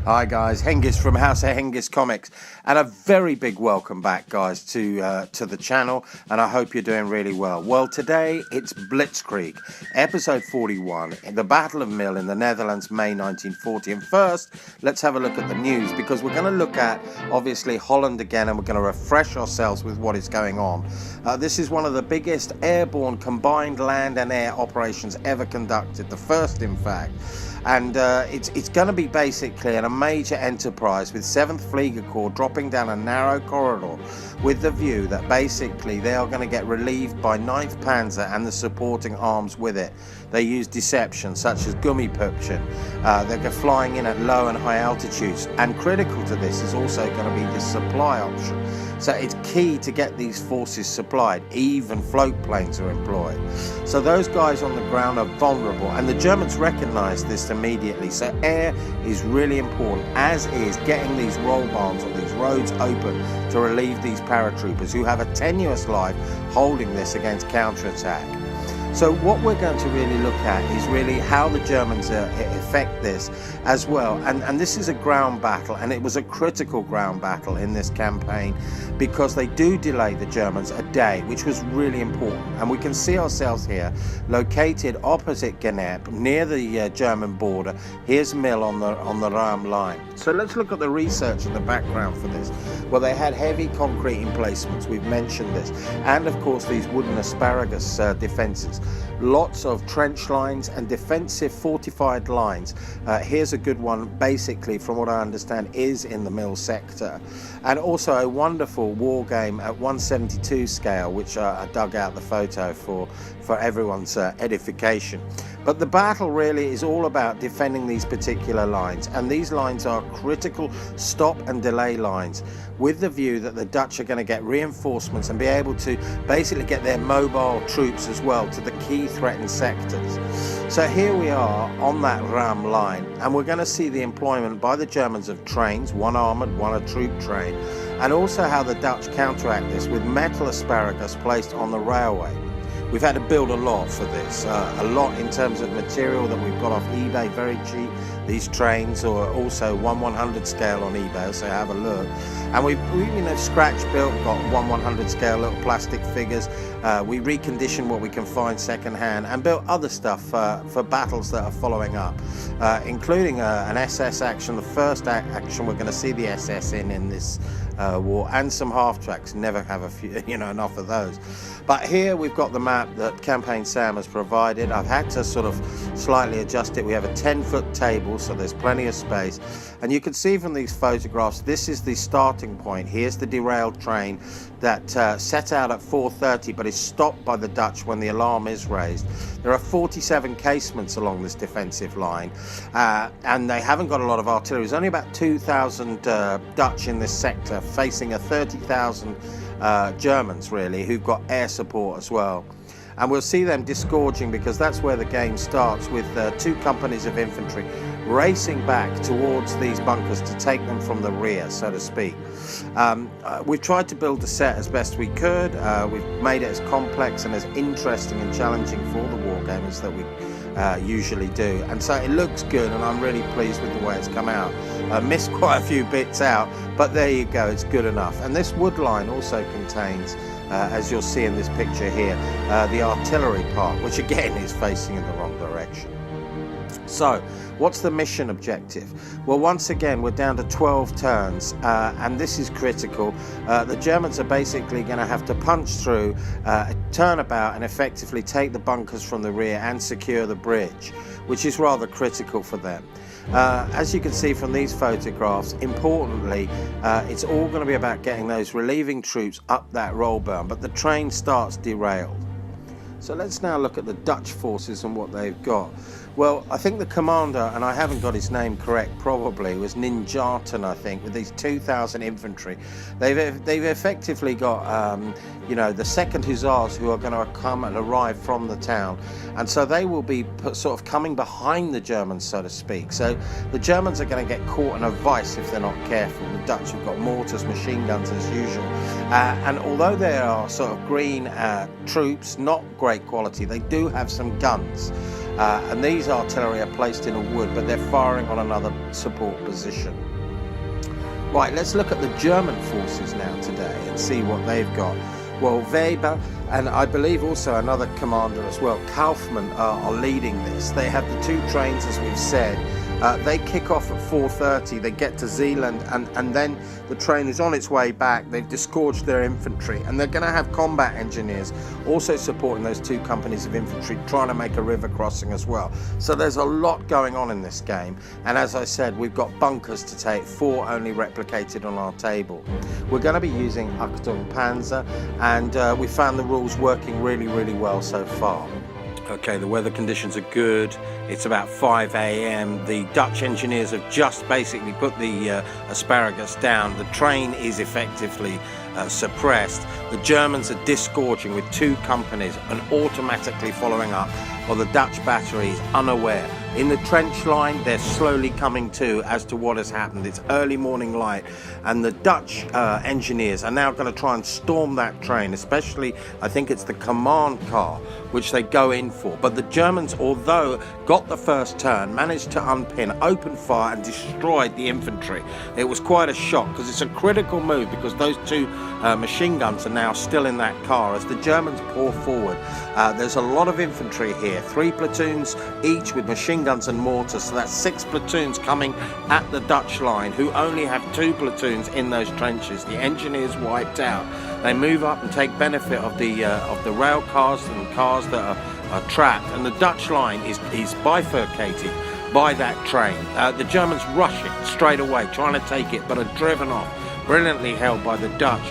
Hi guys, Hengist from House of Hengist Comics, and a very big welcome back, guys, to the channel, and I hope you're doing really well. Well, today it's Blitzkrieg, episode 41, the Battle of Mill in the Netherlands, May 1940. And first, let's have a look at the news, because we're going to look at, obviously, Holland again, and we're going to refresh ourselves with what is going on. This is one of the biggest airborne combined land and air operations ever conducted, the first, in fact. And it's going to be basically a major enterprise with 7th Flieger Corps dropping down a narrow corridor with the view that basically they are going to get relieved by 9th Panzer and the supporting arms with it. They use deception such as Gummipunktion. They're flying in at low and high altitudes, and critical to this is also going to be the supply option. So it's key to get these forces supplied. Even float planes are employed. So those guys on the ground are vulnerable, and the Germans recognize this immediately. So air is really important, as is getting these roll barns or these roads open to relieve these paratroopers who have a tenuous life holding this against counterattack. So what we're going to really look at is really how the Germans affect this as well. And this is a ground battle, and it was a critical ground battle in this campaign because they do delay the Germans a day, which was really important. And we can see ourselves here located opposite Gennep near the German border. Here's Mill on the Raam Line. So let's look at the research in the background for this. Well, they had heavy concrete emplacements, we've mentioned this, and of course these wooden asparagus defences. Lots of trench lines and defensive fortified lines. Here's a good one, basically, from what I understand, is in the Mill sector. And also a wonderful war game at 1/72 scale, which I dug out the photo for everyone's edification. But the battle really is all about defending these particular lines, and these lines are critical stop and delay lines, with the view that the Dutch are going to get reinforcements and be able to basically get their mobile troops as well to the key threatened sectors. So here we are on that Raam Line, and we're going to see the employment by the Germans of trains, one armoured, one a troop train, and also how the Dutch counteract this with metal asparagus placed on the railway. We've had to build a lot for this, a lot in terms of material that we've got off eBay, very cheap. These trains are also 1/100 scale on eBay, so have a look. And we scratch built, got 1/100 scale little plastic figures. We reconditioned what we can find second hand and built other stuff for battles that are following up, including an SS action, the first action we're going to see the SS in this war, and some half tracks. Never have a few, enough of those. But here we've got the map that Campaign Sam has provided. I've had to sort of slightly adjust it. We have a 10-foot table, so there's plenty of space. And you can see from these photographs, this is the starting point. Here's the derailed train that set out at 4:30, but is stopped by the Dutch when the alarm is raised. There are 47 casements along this defensive line, and they haven't got a lot of artillery. There's only about 2,000 Dutch in this sector, facing a 30,000 Germans, really, who've got air support as well. And we'll see them disgorging, because that's where the game starts, with 2 companies of infantry racing back towards these bunkers to take them from the rear, so to speak. We've tried to build the set as best we could. We've made it as complex and as interesting and challenging for the wargamers that we usually do, and so it looks good, and I'm really pleased with the way it's come out. I missed quite a few bits out, but there you go, it's good enough. And this wood line also contains, as you'll see in this picture here, the artillery part, which again is facing in the wrong direction. So what's the mission objective? Well, once again, we're down to 12 turns, and this is critical. The Germans are basically going to have to punch through, turn about, and effectively take the bunkers from the rear and secure the bridge, which is rather critical for them. As you can see from these photographs, importantly, it's all going to be about getting those relieving troops up that roll burn, but the train starts derailed. So let's now look at the Dutch forces and what they've got. Well, I think the commander, and I haven't got his name correct probably, was Ninjaten, I think, with these 2,000 infantry. They've effectively got, the 2nd Hussars, who are going to come and arrive from the town. And so they will be sort of coming behind the Germans, so to speak. So the Germans are going to get caught in a vice if they're not careful. The Dutch have got mortars, machine guns as usual. And although they are sort of green troops, not great quality, they do have some guns. and these artillery are placed in a wood, but they're firing on another support position. Right, let's look at the German forces now today and see what they've got. Well, Weber and I believe also another commander as well, Kaufmann, are leading this. They have the 2 trains, as we've said. They kick off at 4:30, they get to Zeeland, and then the train is on its way back. They've disgorged their infantry, and they're going to have combat engineers also supporting those 2 companies of infantry trying to make a river crossing as well. So there's a lot going on in this game, and as I said, we've got bunkers to take, 4 only replicated on our table. We're going to be using ACHTUNG Panzer, and we found the rules working really well so far. Okay, the weather conditions are good. It's about 5 a.m. The Dutch engineers have just basically put the asparagus down. The train is effectively suppressed. The Germans are disgorging with 2 companies and automatically following up, while the Dutch battery is unaware. In the trench line, they're slowly coming to as to what has happened. It's early morning light, and the Dutch engineers are now going to try and storm that train, especially, I think it's the command car, which they go in for. But the Germans, although got the first turn, managed to unpin, open fire, and destroyed the infantry. It was quite a shock, because it's a critical move, because those 2 machine guns are now still in that car as the Germans pour forward. There's a lot of infantry here, 3 platoons each with machine guns and mortars, so that's 6 platoons coming at the Dutch line, who only have 2 platoons in those trenches. The engineers wiped out. They move up and take benefit of the rail cars and cars that are trapped, and the Dutch line is bifurcated by that train. The Germans rush it straight away, trying to take it, but are driven off, brilliantly held by the Dutch,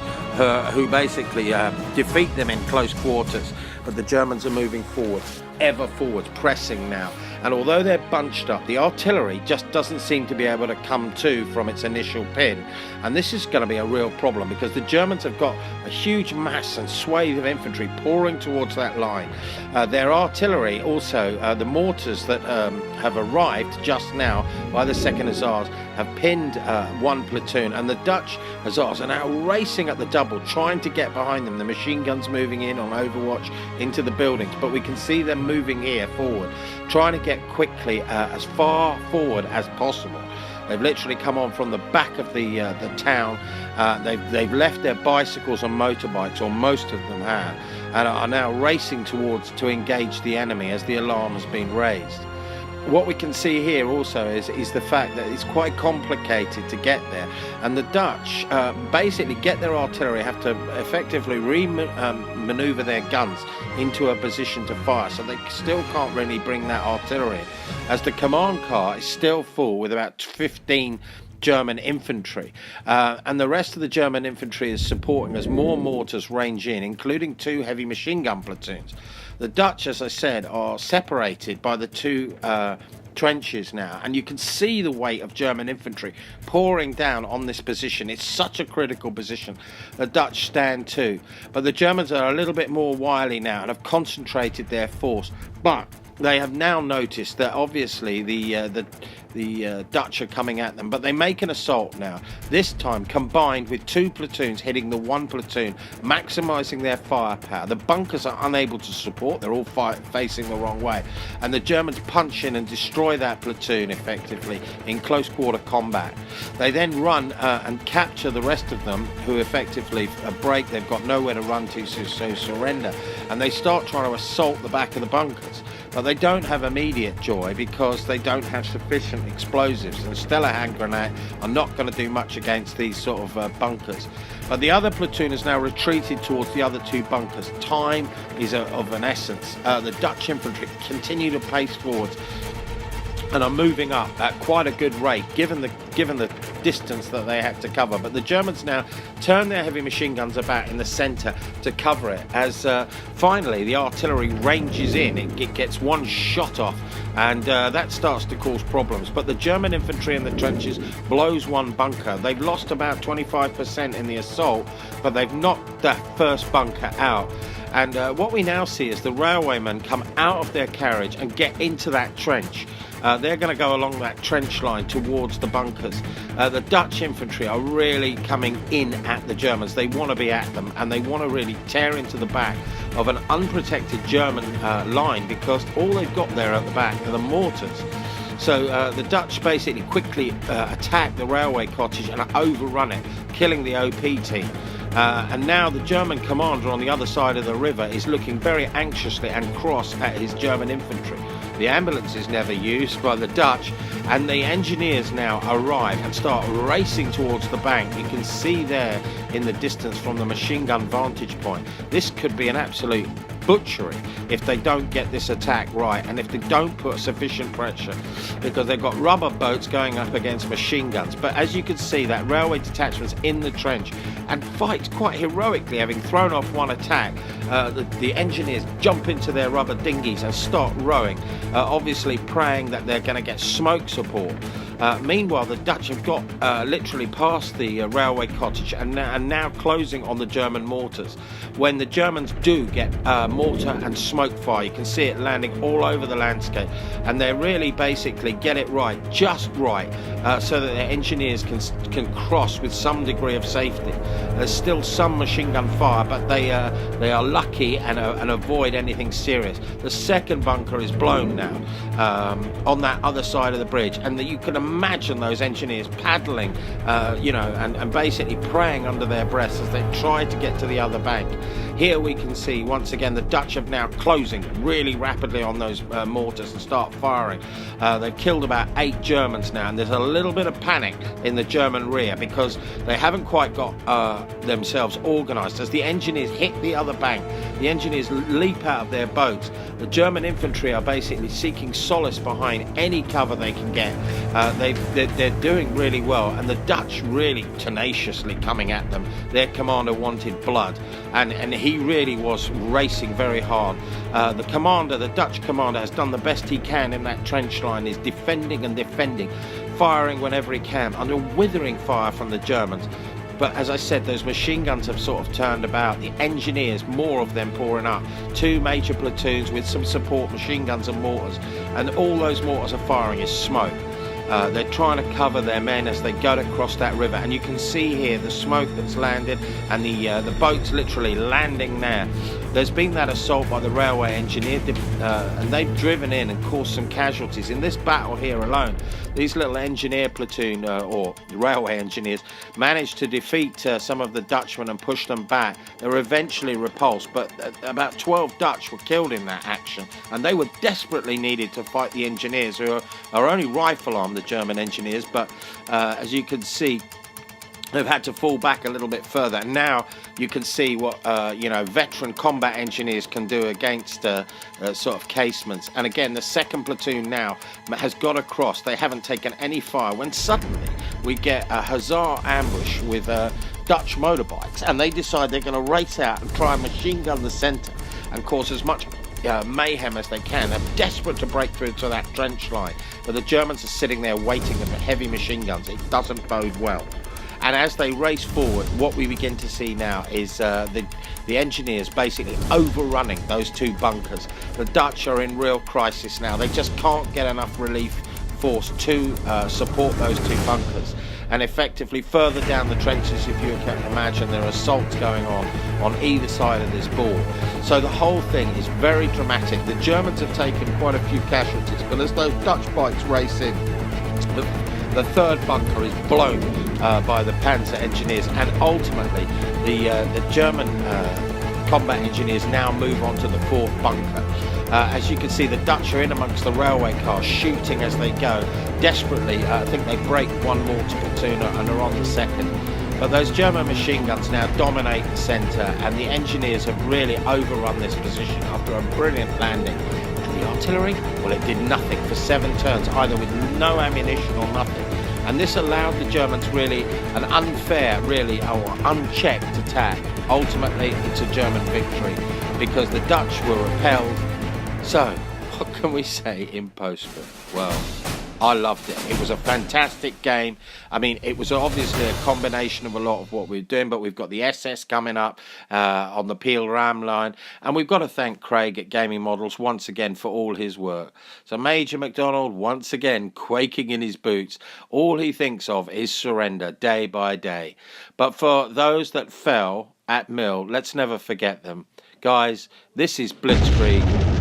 who basically defeat them in close quarters. But the Germans are moving forward, ever forwards, pressing now. And although they're bunched up, the artillery just doesn't seem to be able to come to from its initial pin. And this is going to be a real problem, because the Germans have got a huge mass and swathe of infantry pouring towards that line. Their artillery also, the mortars that have arrived just now by the 2nd Hussars, have pinned 1 platoon, and the Dutch Hussars are now racing at the double, trying to get behind them. The machine guns moving in on overwatch into the buildings, but we can see them moving here forward, trying to get quickly as far forward as possible. They've literally come on from the back of the town. They've left their bicycles and motorbikes, or most of them have, and are now racing towards to engage the enemy as the alarm has been raised. What we can see here also is the fact that it's quite complicated to get there, and the Dutch basically get their artillery, have to effectively maneuver their guns into a position to fire, so they still can't really bring that artillery, as the command car is still full with about 15 German infantry, and the rest of the German infantry is supporting as more mortars range in, including 2 heavy machine gun platoons. The Dutch, as I said, are separated by the 2 trenches now, and you can see the weight of German infantry pouring down on this position. It's such a critical position. The Dutch stand too, but the Germans are a little bit more wily now and have concentrated their force, but they have now noticed that obviously the Dutch are coming at them, but they make an assault now, this time combined with 2 platoons hitting the 1 platoon, maximising their firepower. The bunkers are unable to support, they're all facing the wrong way, and the Germans punch in and destroy that platoon effectively in close quarter combat. They then run and capture the rest of them, who effectively break. They've got nowhere to run to, so surrender, and they start trying to assault the back of the bunkers. But they don't have immediate joy, because they don't have sufficient explosives, and Stella hand grenade are not going to do much against these sort of bunkers. But the other platoon has now retreated towards the other 2 bunkers. Time is of an essence. The Dutch infantry continue to pace forwards and are moving up at quite a good rate, given the distance that they had to cover. But the Germans now turn their heavy machine guns about in the centre to cover it, as finally the artillery ranges in. It gets 1 shot off, and that starts to cause problems. But the German infantry in the trenches blows 1 bunker. They've lost about 25% in the assault, but they've knocked that first bunker out. And what we now see is the railwaymen come out of their carriage and get into that trench. They're going to go along that trench line towards the bunkers. The Dutch infantry are really coming in at the Germans. They want to be at them, and they want to really tear into the back of an unprotected German line, because all they've got there at the back are the mortars. So the Dutch basically quickly attack the railway cottage and overrun it, killing the OP team. And now the German commander on the other side of the river is looking very anxiously and cross at his German infantry. The ambulance is never used by the Dutch, and the engineers now arrive and start racing towards the bank. You can see there in the distance from the machine gun vantage point. This could be an absolute butchery if they don't get this attack right, and if they don't put sufficient pressure, because they've got rubber boats going up against machine guns. But as you can see, that railway detachment's in the trench and fights quite heroically, having thrown off one attack. The engineers jump into their rubber dinghies and start rowing, obviously praying that they're going to get smoke support. Meanwhile, the Dutch have got literally past the railway cottage and now closing on the German mortars. When the Germans do get mortar and smoke fire, you can see it landing all over the landscape, and they really basically get it right, just right, so that their engineers can cross with some degree of safety. There's still some machine gun fire, but they are lucky and avoid anything serious. The second bunker is blown now on that other side of the bridge, and you can imagine those engineers paddling, and basically praying under their breaths as they try to get to the other bank. Here we can see once again the Dutch are now closing really rapidly on those mortars and start firing. They've killed about 8 Germans now, and there's a little bit of panic in the German rear because they haven't quite got themselves organised. As the engineers hit the other bank, the engineers leap out of their boats. The German infantry are basically seeking solace behind any cover they can get. They're doing really well, and the Dutch really tenaciously coming at them. Their commander wanted blood, and he really was racing very hard. The Dutch commander, has done the best he can in that trench line, is defending and defending, firing whenever he can under withering fire from the Germans. But as I said, those machine guns have sort of turned about. The engineers, more of them pouring up. 2 major platoons with some support machine guns and mortars, and all those mortars are firing is smoke. They're trying to cover their men as they go across that river, and you can see here the smoke that's landed and the boats literally landing there. There's been that assault by the railway engineer, and they've driven in and caused some casualties. In this battle here alone, these little engineer platoon, or railway engineers, managed to defeat some of the Dutchmen and push them back. They were eventually repulsed, but about 12 Dutch were killed in that action, and they were desperately needed to fight the engineers, who are only rifle-armed, the German engineers, but as you can see, they've had to fall back a little bit further. And now you can see what veteran combat engineers can do against sort of casements. And again, the second platoon now has got across. They haven't taken any fire when suddenly we get a hussar ambush with Dutch motorbikes, and they decide they're going to race out and try and machine gun the centre and cause as much mayhem as they can. They're desperate to break through to that trench line, but the Germans are sitting there waiting with the heavy machine guns. It doesn't bode well. And as they race forward, what we begin to see now is the engineers basically overrunning those 2 bunkers. The Dutch are in real crisis now. They just can't get enough relief force to support those 2 bunkers. And effectively further down the trenches, if you can imagine, there are assaults going on either side of this ball. So the whole thing is very dramatic. The Germans have taken quite a few casualties, but as those Dutch bikes race in, the third bunker is blown by the Panzer engineers, and ultimately the German combat engineers now move on to the 4th bunker. As you can see, the Dutch are in amongst the railway cars, shooting as they go. Desperately, I think they break one mortar platoon and are on the second. But those German machine guns now dominate the centre, and the engineers have really overrun this position after a brilliant landing. The artillery, well, it did nothing for 7 turns, either with no ammunition or nothing. And this allowed the Germans really an unfair, or unchecked attack. Ultimately, it's a German victory because the Dutch were repelled. So, what can we say in postscript? Well, I loved it. It was a fantastic game. I mean, it was obviously a combination of a lot of what we're doing, but we've got the SS coming up on the Peel Raam Line, and we've got to thank Craig at Gaming Models once again for all his work. So Major McDonald, once again, quaking in his boots. All he thinks of is surrender day by day. But for those that fell at Mill, let's never forget them. Guys, this is Blitzkrieg.